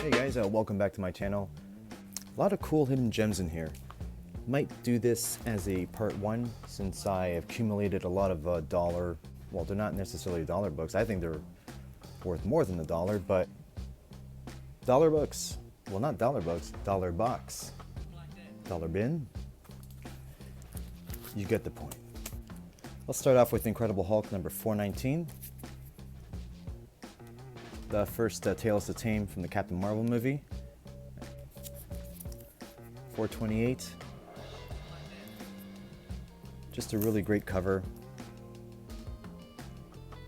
Hey guys, welcome back to my channel. A lot of cool hidden gems in here. Might do this as a part 1 since I have accumulated a lot of dollar, well, they're not necessarily dollar books. I think they're worth more than a dollar, but dollar books, well, not dollar books, dollar box, dollar bin. You get the point. Let's start off with Incredible Hulk number 419. The first Tales to Tame from the Captain Marvel movie. 428. Just a really great cover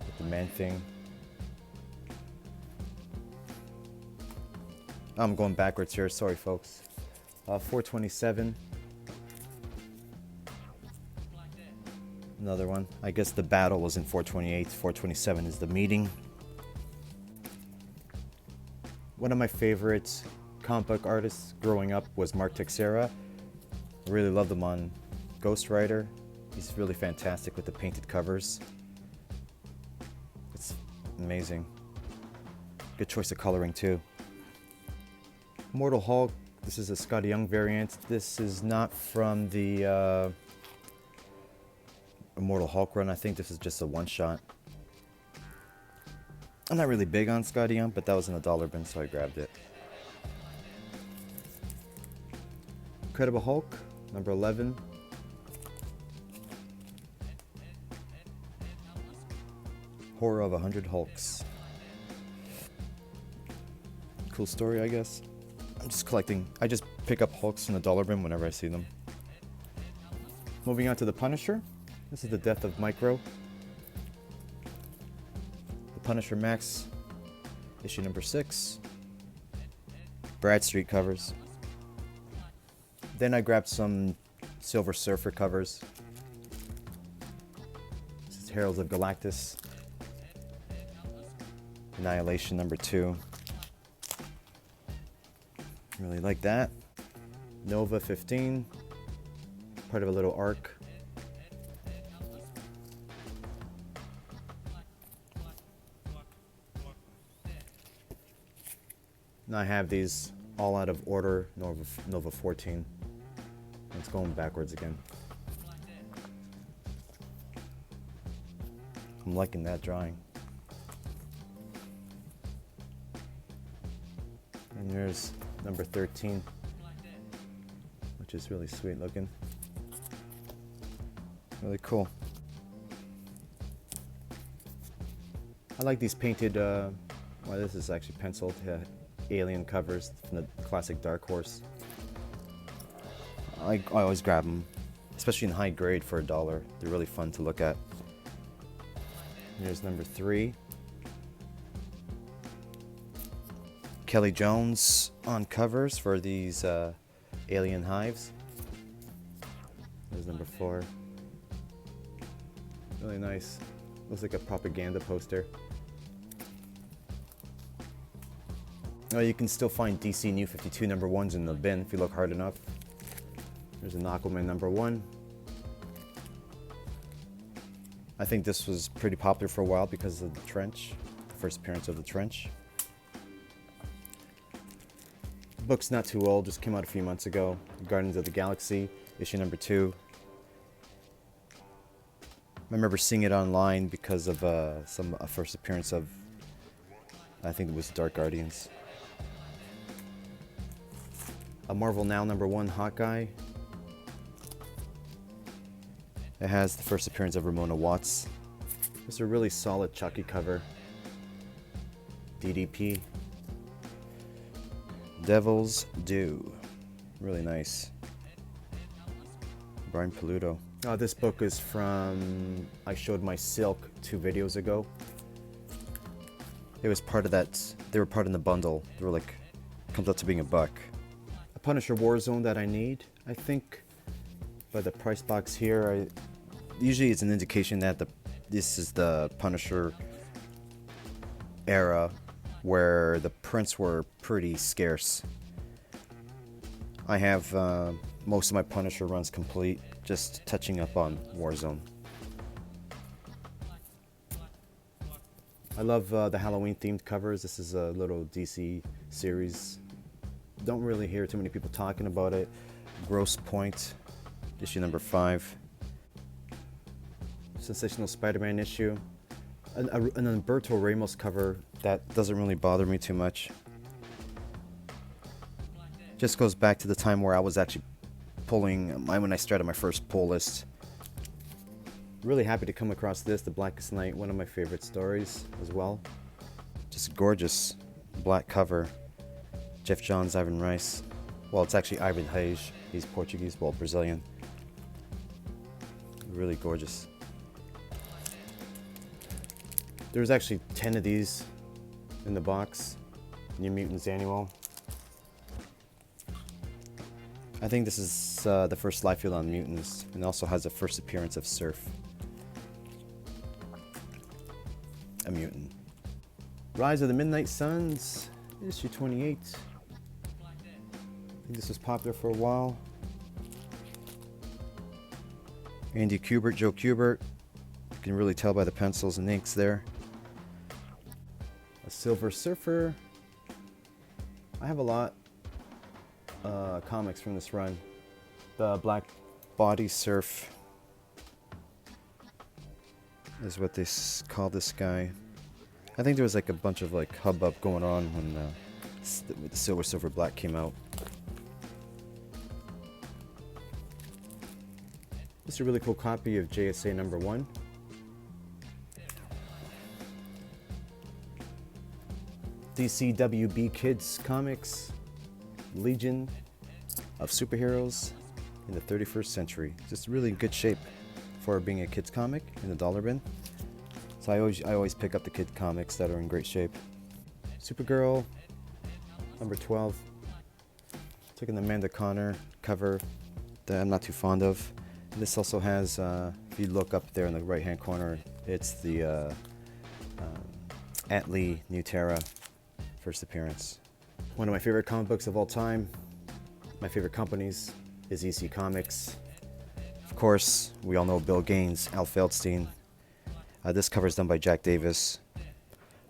with the Man-Thing. I'm going backwards here, sorry folks. 427. Another one. I guess the battle was in 428. 427 is the meeting. One of my favorite comic book artists growing up was Mark Texeira. I really loved him on Ghost Rider. He's really fantastic with the painted covers. It's amazing. Good choice of coloring too. Immortal Hulk, this is a Scotty Young variant. This is not from the Immortal Hulk run. I think this is just a one-shot. I'm not really big on Scotty Young, but that was in the dollar bin, so I grabbed it. Incredible Hulk, number 11. Horror of 100 Hulks. Cool story, I guess. I'm just collecting. I just pick up Hulks in the dollar bin whenever I see them. Moving on to the Punisher. This is the Death of Micro. Punisher Max, issue number 6. Bradstreet covers. Then I grabbed some Silver Surfer covers. This is Heralds of Galactus. Annihilation number 2. Really like that. Nova 15. Part of a little arc. And I have these all out of order, Nova 14. It's going backwards again. I'm liking that drawing. And here's number 13, which is really sweet looking. Really cool. I like these painted, well, this is actually penciled. Alien covers from the classic Dark Horse. I always grab them, especially in high grade for $1. They're really fun to look at. Here's number 3. Kelly Jones on covers for these alien hives. There's number 4. Really nice. Looks like a propaganda poster. You can still find DC New 52 number 1s in the bin if you look hard enough. There's an Aquaman number 1. I think this was pretty popular for a while because of the Trench, the first appearance of the Trench. The book's not too old, just came out a few months ago. Guardians of the Galaxy, issue number 2. I remember seeing it online because of a first appearance of, I think it was Dark Guardians. A Marvel Now number 1 Hawkeye. It has the first appearance of Ramona Watts. It's a really solid Chucky cover. DDP. Devil's Due. Really nice. Brian Paluto. This book is from, I showed my Silk 2 videos ago. It was part of that, they were part in the bundle. They were like, comes out to being $1. A Punisher Warzone that I need, I think, by the price box here. Usually it's an indication that this is the Punisher era where the prints were pretty scarce. I have most of my Punisher runs complete, just touching up on Warzone. I love the Halloween themed covers. This is a little DC series. Don't really hear too many people talking about it. Gross Point, issue number 5. Sensational Spider-Man issue. An Umberto Ramos cover that doesn't really bother me too much. Just goes back to the time where I was actually pulling, when I started my first pull list. Really happy to come across this, The Blackest Night, one of my favorite stories as well. Just gorgeous black cover. Jeff Johns, Ivan Rice. Well, it's actually Ivan Reis. He's Portuguese, well, Brazilian. Really gorgeous. There's actually 10 of these in the box. New Mutants Annual. I think this is the first Liefeld on Mutants, and also has the first appearance of Surf. A mutant. Rise of the Midnight Suns, issue 28. I think this was popular for a while. Andy Kubert, Joe Kubert. You can really tell by the pencils and inks there. A Silver Surfer. I have a lot comics from this run. The Black Body Surf is what they call this guy. I think there was like a bunch of like hubbub going on when the Silver Surfer Black came out. This is a really cool copy of JSA number 1. DCWB Kids Comics, Legion of Superheroes in the 31st Century. Just really in good shape for being a kids comic in the dollar bin. So I always pick up the kid comics that are in great shape. Supergirl, number 12. Taking the Amanda Connor cover that I'm not too fond of. And this also has, if you look up there in the right hand corner, it's the Atlee New Terra first appearance. One of my favorite comic books of all time, my favorite companies, is EC Comics. Of course, we all know Bill Gaines, Al Feldstein. This cover is done by Jack Davis.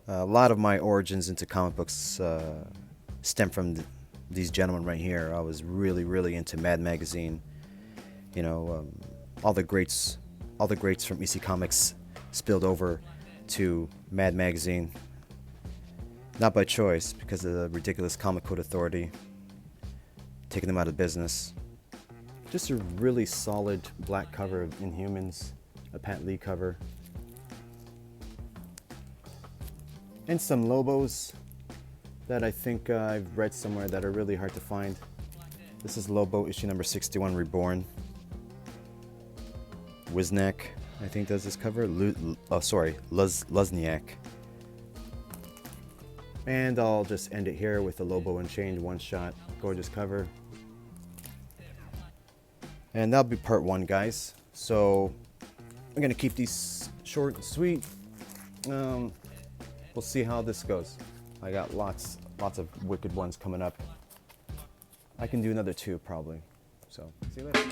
A lot of my origins into comic books stem from these gentlemen right here. I was really into Mad Magazine. You know, all the greats from EC Comics spilled over to Mad Magazine. Not by choice, because of the ridiculous Comic Code Authority taking them out of business. Just a really solid black cover of Inhumans, a Pat Lee cover. And some Lobos that I think I've read somewhere that are really hard to find. This is Lobo issue number 61, Reborn. Wisnak, I think, does this cover. Luzniak. And I'll just end it here with the Lobo Unchained one-shot. Gorgeous cover. And that'll be part 1, guys. So I'm gonna keep these short and sweet. We'll see how this goes. I got lots of wicked ones coming up. I can do another 2 probably. So see you later.